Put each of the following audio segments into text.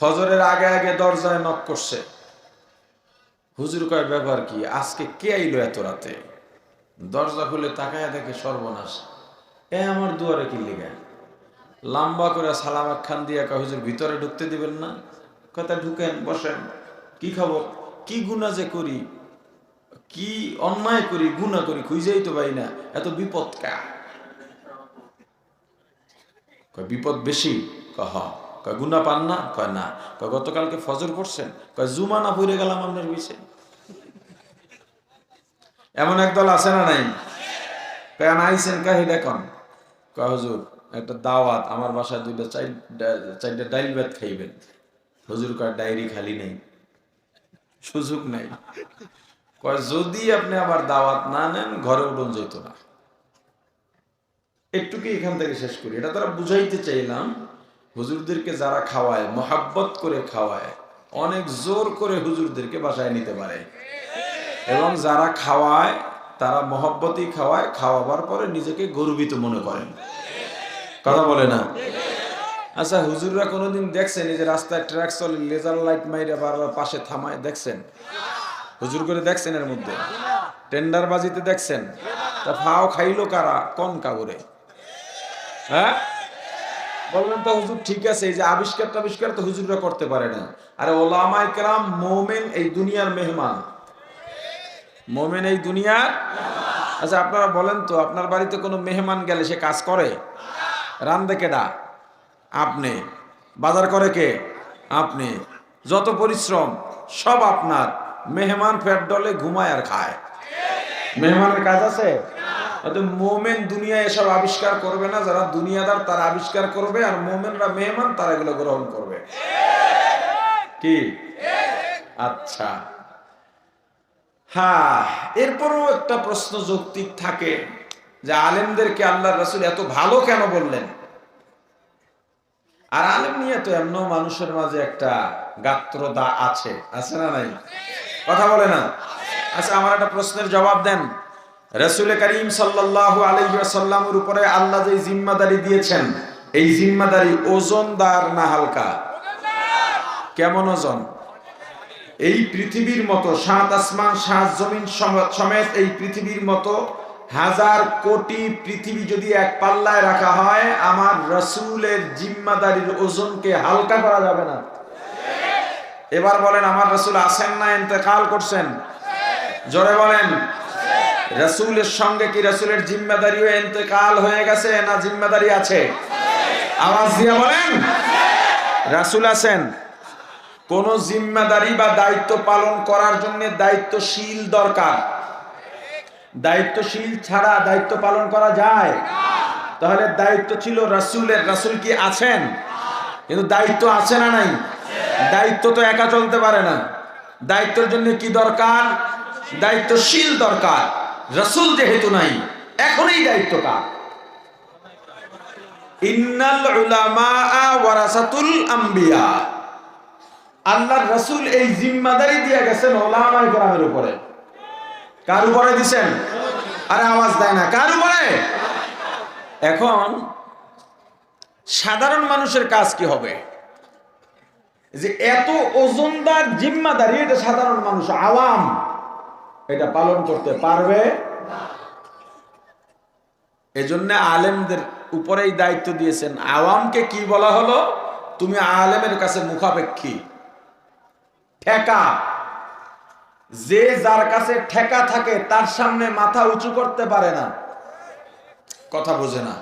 ফজরের আগে আগে দরজায় নক করছে। হুজুর কয় ব্যাপার কি, আজকে কে আইলো এত রাতে? দরজা খুলে তাকায় দেখে সর্বনাশ, আমার দুয়ারে কি লিগা? লম্বা করে সালাম একখান দিয়া কয়, হুজুর ভিতরে ঢুকতে দিবেন না? কথা ঢুকেন, বসেন। কি খবর? কি গুনাহ যে করি, কি অন্যায় করি, গুনাহ করি, খুঁজেই তো পাই না, এত বিপদ কা? কয় বিপদ বেশি? কয় হ। কয় গুনাহ পান না? কয় না। কয় গতকালকে ফজর পড়ছেন? কয় জুমা না পড়ে গেলাম আপনার পিছে। এমন একদল আছে না নাই? কয় আইছেন কাহি দেখুন। কয় হুজুর একটা দাওয়াত, আমার বাসায় চারটা ডাইল ভাত খাইবেন। হুজুর কয় ডায়েরি খালি নেই, সুযোগ নাই। কয় যদি আপনি আবার দাওয়াত না নেন ঘরে উঠুন যেত না। একটু কি এখান থেকে শেষ করি। এটা তারা বুঝাইতে চাইলাম, হুজুরদেরকে যারা খাওয়ায়, মোহাব্বত করে খাওয়ায়, অনেক জোর করে হুজুরদেরকে বাসায় নিতে পারে। এবং যারা খাওয়ায় তারা মহব্বতই খাওয়ায়, খাওয়াবার পরে নিজেকে গর্বিত মনে করেন। কথা বলে না? আচ্ছা, হুজুররা কোনোদিন দেখছেন এই যে রাস্তায় ট্রাক চলে, লেজার লাইট মাইরে বারবার পাশে থামায় দেখছেন? হুজুর করে দেখছেন? এর মধ্যে টেন্ডার বাজিতে দেখছেন? তা ফাও খাইলো কারা? কোন কাগরে? হ্যাঁ বলবেন তো হুজুর ঠিক আছে, এই যে আবিষ্কার তো হুজুররা করতে পারে না। আরে ওলামায়ে কেরাম মোমেন এই দুনিয়ার মেহমান, মোমেন এই দুনিয়ার। আচ্ছা আপনারা বলেন তো, আপনার বাড়িতে কোনো মেহমান গেলে সে কাজ করে? রান্দে কেডা? আপনি। বাজার করে কে? আপনি। যত পরিশ্রম সব আপনার। মেহমান পেট ডলে ঘুমায় আর খায়, মেহমানের কাজ আছে? মোমেন দুনিয়ায় এসব আবিষ্কার করবে না। যারা দুনিয়াদার তারা আবিষ্কার করবে, আর মোমেনরা মেহমান, তারা এগুলো গ্রহণ করবে। কি? আচ্ছা, হ্যাঁ। এরপরও একটা প্রশ্ন যৌক্তিক থাকে যে আলেমদেরকে আল্লাহর রাসূল এত ভালো কেন বললেন? আর আলেম নিয়ে তো এমন মানুষের মাঝে একটা গাত্রদা আছে, আছে না নাই? কথা বলে না? আচ্ছা, আমার একটা প্রশ্নের জবাব দেন। রাসূল করিম সাল্লাল্লাহু আলাইহি ওয়াসাল্লামের উপরে আল্লাহ যে জিম্মাদারি দিয়েছেন, এই জিম্মাদারি ওজনদার না হালকা? কেমন ওজন? এই পৃথিবীর মতো ৭ আসমান ৭ জমিন সমেত এই পৃথিবীর মতো হাজার কোটি পৃথিবী যদি এক পাল্লায় রাখা হয়, আমার রাসূলের জিম্মাদারির ওজনকে হালকা করা যাবে না। এবার বলেন, আমার রাসূল আছেন না ইন্তেকাল করছেন? জোরে বলেন। রাসূলের সঙ্গে কি রাসূলের জিম্মাদারিও ইন্তেকাল হয়ে গেছে না জিম্মাদারি আছে? আওয়াজ দিয়ে বলেন। রাসূল আছেন। কোন জিম্মাদারি বা দায়িত্ব পালন করার জন্য দায়িত্বশীল দরকার। দায়িত্বশীল ছাড়া দায়িত্ব পালন করা যায়? তাহলে দায়িত্ব ছিল রাসূলের। রাসূল কি আছেন? কিন্তু দায়িত্ব আছে না নাই? দায়িত্ব তো একা চলতে পারে না। দায়িত্বের জন্য কি দরকার? দায়িত্বশীল দরকার। রাসূল যেহেতু নাই, এখনই দায়িত্ব কার? ইন্নাল উলামা ওয়ারাসাতুল আম্বিয়া। আল্লাহর রাসূল এই জিম্মাদারি দিয়ে গেছেন উলামায়ে কেরামের উপরে। কার উপরে দিবেন? আরে আওয়াজ দেয় না, কার উপরে? এখন সাধারণ মানুষের কাজ কি হবে? যে এত ওজনদার জিম্মাদারি, এটা সাধারণ মানুষ, আওয়াম এটা পালন করতে পারবে না। এজন্য আলেমদের উপরেই দায়িত্ব দিয়েছেন। আওয়ামকে কি বলা হলো? তুমি আলেমের কাছে মুখাপেক্ষী, ঠেকা। যে যার কাছে ঠেকা থাকে তার সামনে মাথা উঁচু করতে পারে না। কথা বোঝে না?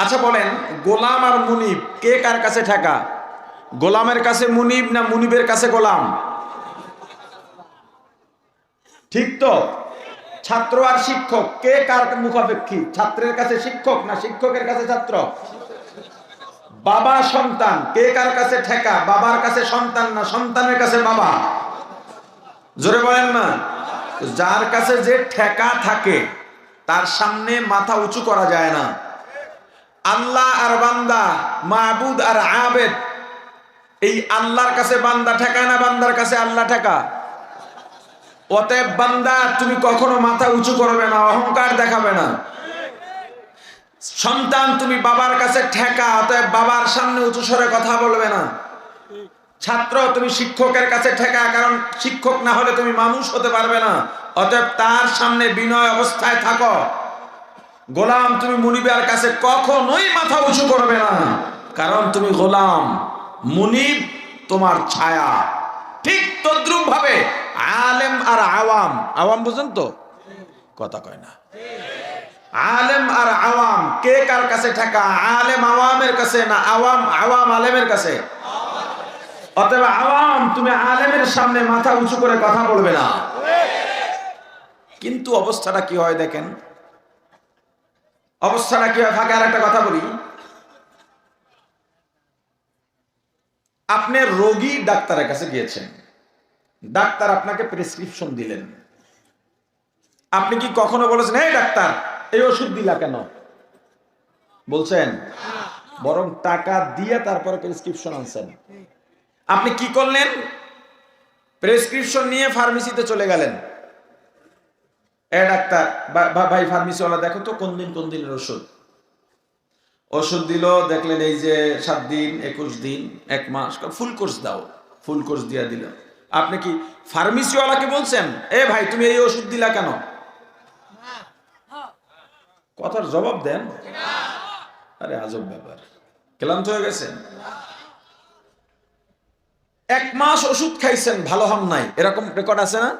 আচ্ছা বলেন, গোলাম আর মুনিব কে কার কাছে ঠেকা? গোলামের কাছে মুনিব না মুনিবের কাছে গোলাম? ঠিক তো? ছাত্র আর শিক্ষক কে কার মুখাপেক্ষী? ছাত্রের কাছে শিক্ষক না শিক্ষকের কাছে ছাত্র? বাবা সন্তান কে কার কাছে ঠেকা? বাবার কাছে সন্তান না সন্তানের কাছে বাবা? জোরে বলেন না। যার কাছে যে ঠেকা থাকে তার সামনে মাথা উঁচু করা যায় না। আল্লাহ আর বান্দা, মাবুদ আর আবেদ, এই আল্লাহর কাছে বান্দা ঠেকা না বান্দার কাছে আল্লাহ ঠেকা? অতএব বান্দা তুমি কখনো মাথা উঁচু করবে না, অহংকার দেখাবে না। সন্তান তুমি বাবার কাছে ঠেকা, অতএব বাবার সামনে উঁচু স্বরে কথা বলবে না। ছাত্র তুমি শিক্ষকের কাছে ঠেকা, কারণ শিক্ষক না হলে তুমি মানুষ হতে পারবে না। অতএব তার সামনে বিনয় অবস্থায় থাকো। গোলাম তুমি মুনিবের কাছে কখনোই মাথা উঁচু করবে না, কারণ তুমি গোলাম, মুনিব তোমার ছায়া। ঠিক তদ্রুপ ভাবে আলেম আর আওয়াম, আওয়াম বুঝেন তো, কথা কয় না, আলেম আর আওয়াম কে কার কাছে ঠেকা? আলেম আওয়ামের কাছে না আওয়াম আওয়াম আলেমের কাছে? অতএব আওয়াম তুমি আলেমের সামনে মাথা উঁচু করে কথা বলবে না। কিন্তু অবস্থাটা কি হয় দেখেন, অবস্থাটা কি হয়। ফাঁকে আর একটা কথা বলি, আপনি রোগী ডাক্তারের কাছে গিয়েছেন, ডাক্তার আপনাকে প্রেসক্রিপশন দিলেন, আপনি কি কখনো বলেছেন এই ডাক্তার এই ওষুধ দিলা কেন? বলছেন? বরং টাকা দিয়ে তারপরে প্রেসক্রিপশন আনছেন। আপনি কি করলেন? প্রেসক্রিপশন নিয়ে ফার্মেসিতে চলে গেলেন। এ ডাক্তার ভাই ফার্মেসিওয়ালা দেখো তো কোন দিনের ওষুধ। ওষুধ দিল, দেখলেন এই যে 7 দিন 21 দিন 1 মাস, ফুল কোর্স দাও, ফুল কোর্স দিয়ে দিল। আপনি কি ফার্মেসিওয়ালাকে বলছেন এ ভাই তুমি এই ওষুধ দিলা কেন? কথার জবাব দেন। আরে আজব ব্যাপার, ক্লান্ত হয়ে গেছেন। 1 মাস ওষুধ খাইছেন, ভালো হন নাই, এরকম রেকর্ড আছে না?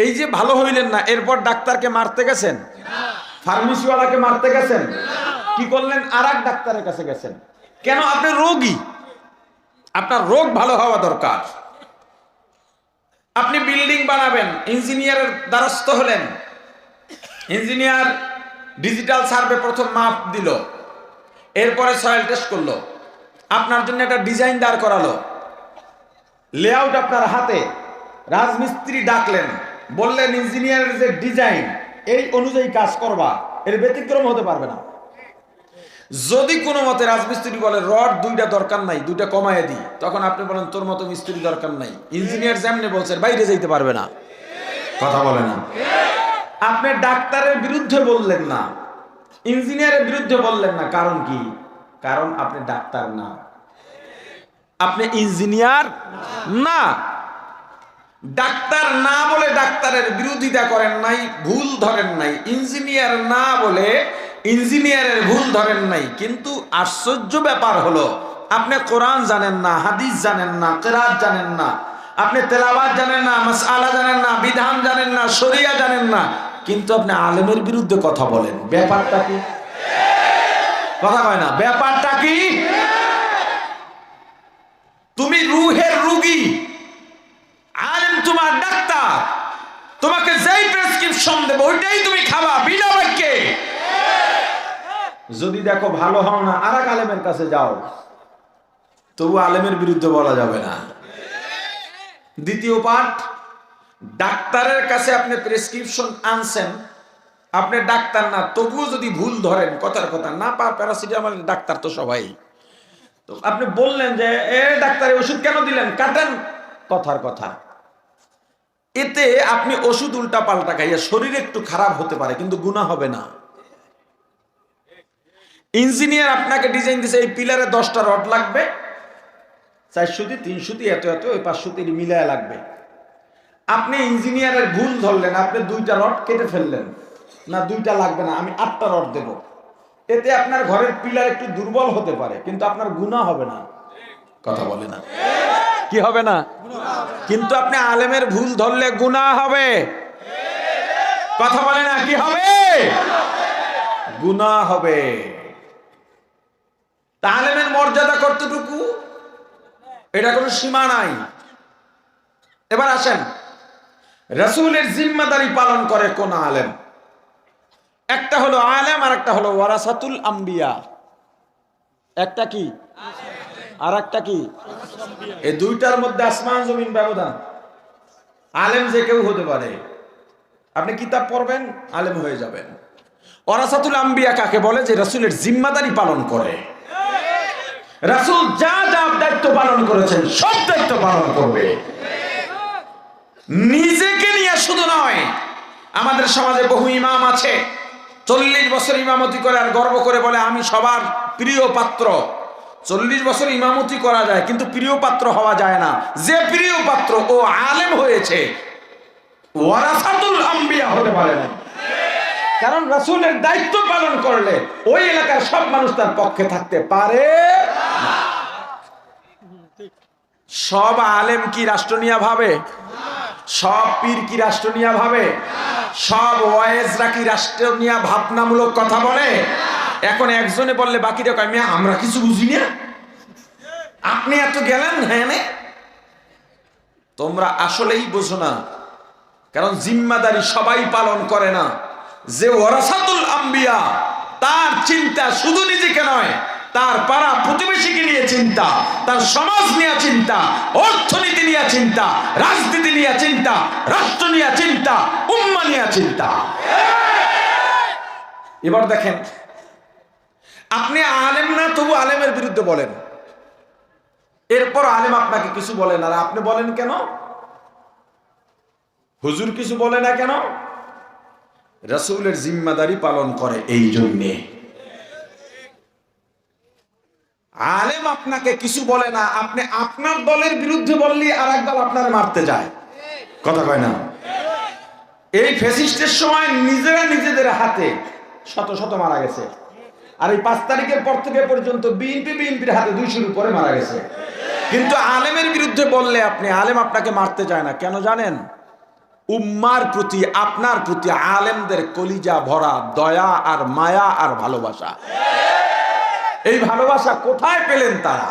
এই যে ভালো হইলেন না, এরপর ডাক্তারকে মারতে গেছেন, ফার্মেসিওয়ালাকে মারতে গেছেন, কি করলেন? আরেক ডাক্তারের কাছে গেছেন। কেন? আপনি রোগী, আপনার রোগ ভালো হওয়া দরকার। আপনি বিল্ডিং বানাবেন, ইঞ্জিনিয়ারের দ্বারস্থ হলেন, ইঞ্জিনিয়ার ডিজিটাল সার্ভে প্রথম মাপ দিল, এরপরে সয়েল টেস্ট করলো, আপনার জন্য একটা ডিজাইন দাঁড় করালো, লেআউট আপনার হাতে, রাজমিস্ত্রি ডাকলেন, বললেন ইঞ্জিনিয়ারের যে ডিজাইন এই অনুযায়ী কাজ করবা, এর ব্যতিক্রম হতে পারবে না। যদি কোনো মতে রাজমিস্ত্রি বলে রড 2টা দরকার নাই, 2টা কমায় দিই, তখন আপনি বলেন তোর মতো মিস্ত্রি দরকার নাই, ইঞ্জিনিয়ার যেমনি বলছেন বাইরে যাইতে পারবে না। কথা বলে না। আপনি ডাক্তারের বিরুদ্ধে বললেন না, ইঞ্জিনিয়ারের বিরুদ্ধে বললেন না, কারণ কি? কারণ আপনি ডাক্তার না, আপনি ইঞ্জিনিয়ার না। ডাক্তার না বলে ডাক্তারের বিরোধিতা করেন নাই, ভুল ধরেন নাই। ইঞ্জিনিয়ার না বলে ইঞ্জিনিয়ারের ভুল ধরেন নাই। কিন্তু আশ্চর্য ব্যাপার হলো আপনি কোরআন জানেন না, হাদিস জানেন না, কিরাত জানেন না, আপনি তেলাওয়াত জানেন না, মাসআলা জানেন না, বিধান জানেন না, শরিয়া জানেন না, কিন্তু আপনি আলেমের বিরুদ্ধে কথা বলেন। ব্যাপারটা কি? কথা কয় না। ব্যাপারটা কি? তুমি রুহের রোগী, আলেম তোমার ডাক্তার, তোমাকে যেই প্রেসক্রিপশন দেব ওইটাই তুমি খাবা বিনা বাক্যে। যদি দেখো ভালো হও না, আরেক আলেমের কাছে যাও, তবু আলেমের বিরুদ্ধে বলা যাবে না। দ্বিতীয় পাঠ, ডাক্তারের কাছে আপনি প্রেসক্রিপশন আনছেন, আপনি ডাক্তার না, তবুও যদি ভুল ধরেন, কথার কথা না প্যারাসিটামল ডাক্তার তো সবাই, তো আপনি বললেন যে এ ডাক্তার ওষুধ কেন দিলেন, কাটেন, কথার কথা। এতে আপনি ওষুধ উল্টা পাল্টা খাইয়া শরীর একটু খারাপ হতে পারে, কিন্তু গুনাহ হবে না। ইঞ্জিনিয়ার আপনাকে ডিজাইন দিয়েছে এই পিলারে 10টা রড লাগবে, 400 দিয়ে 300 দিয়ে এত এত, ওই 500 দিয়ে মিলায়া লাগবে। আপনি ইঞ্জিনিয়ারের ভুল ধরলেন, আপনি 2টা রড কেটে ফেললেন, না 2টা লাগবে না, আমি 8টা রড দেব। এতে আপনার ঘরের পিলার একটু দুর্বল হতে পারে, কিন্তু আপনার গুনাহ হবে না। কথা বলে না। কি হবে না? কিন্তু আপনি আলেমের ভুল ধরলে গুনাহ হবে। কথা বলে না। কি হবে? গুনাহ হবে। তা আলেমের মর্যাদা কতটুকু, এটা কোনো সীমা নাই। এবার আসেন, রাসূলের জিম্মাদারি পালন করে কোন আলেম? একটা হলো আলেম আর একটা হলো ওয়ারাসাতুল আম্বিয়া। একটা কি আর একটা কি? এই দুইটার মধ্যে আসমান জমিন ব্যবধান। আলেম যে কেউ হতে পারে, আপনি কিতাব পড়বেন আলেম হয়ে যাবেন। ওয়ারাসাতুল আম্বিয়া কাকে বলে? যে রাসূলের জিম্মাদারি পালন করে। রাসূল যা যা দায়িত্ব পালন করেছেন সব দায়িত্ব পালন করবে। নিজেকে নিয়ে শুধু নয়, আমাদের সমাজে বহু ইমাম আছে 40 বছর ইমামতি করে আর গর্ব করে বলে আমি সবার প্রিয় পাত্র, 40 বছর ইমামতি করা যায়, কিন্তু প্রিয় পাত্র হওয়া যায় না। যে প্রিয় পাত্র ও আলেম হয়েছে, ওয়ারাসাতুল আম্বিয়া হতে পারে না। কারণ রাসূলের দায়িত্ব পালন করলে ওই এলাকার সব মানুষ তার পক্ষে থাকতে পারে না। সব আলেম কি রাষ্ট্র নিয়ে ভাবে? সব পীর কি রাষ্ট্র নিয়ে ভাবে? সব ওয়াইজরা কি রাষ্ট্র নিয়ে ভাবনামূলক কথা বলে? এখন একজনে বললে বাকিরা কয় মিয়া আমরা কিছু বুঝি না, আপনি এত গেলেন। হ্যাঁ, তোমরা আসলেই বোঝো না, কারণ জিম্মাদারি সবাই পালন করে না। যে ওয়ারাসাতুল আম্বিয়া, তার চিন্তা শুধু নিজেকে নয়, তার পাড়া প্রতিবেশীকে নিয়ে চিন্তা, তার সমাজ নিয়ে চিন্তা, অর্থনীতি নিয়ে চিন্তা, রাজনীতি নিয়ে চিন্তা, রাষ্ট্র নিয়ে চিন্তা, উম্মাহ নিয়ে চিন্তা। এবার দেখেন, আপনি আলেম না, তবু আলেমের বিরুদ্ধে বলেন, এরপর আলেম আপনাকে কিছু বলেন, আর আপনি বলেন কেন? হুজুর কিছু বলে না কেন? রাসূলের জিম্মাদারি পালন করে এই জন্যে। আলেম আপনাকে কিছু বলে না, আপনি আপনার দলের বিরুদ্ধে বললে আর এক দল আপনারে মারতে যায়। কথা কয় না? এই ফ্যাসিস্টের সময় নিজেরা নিজেদের হাতে শত শত মারা গেছে, আর এই 5 তারিখের পর থেকে পর্যন্ত বিএনপির হাতে 200-র উপরে মারা গেছে। কিন্তু আলেমের বিরুদ্ধে বললে আলেম আপনাকে মারতে যায় না। কেন জানেন? উম্মার প্রতি, আপনার প্রতি আলেমদের কলিজা ভরা দয়া আর মায়া আর ভালোবাসা। এই ভালোবাসা কোথায় পেলেন তারা?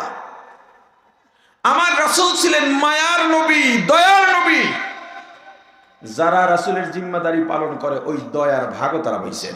আমার রাসূল ছিলেন মায়ার নবী, দয়ার নবী। যারা রাসূলের জিম্মাদারি পালন করে ওই দয়ার ভাগও তারা পাইছেন।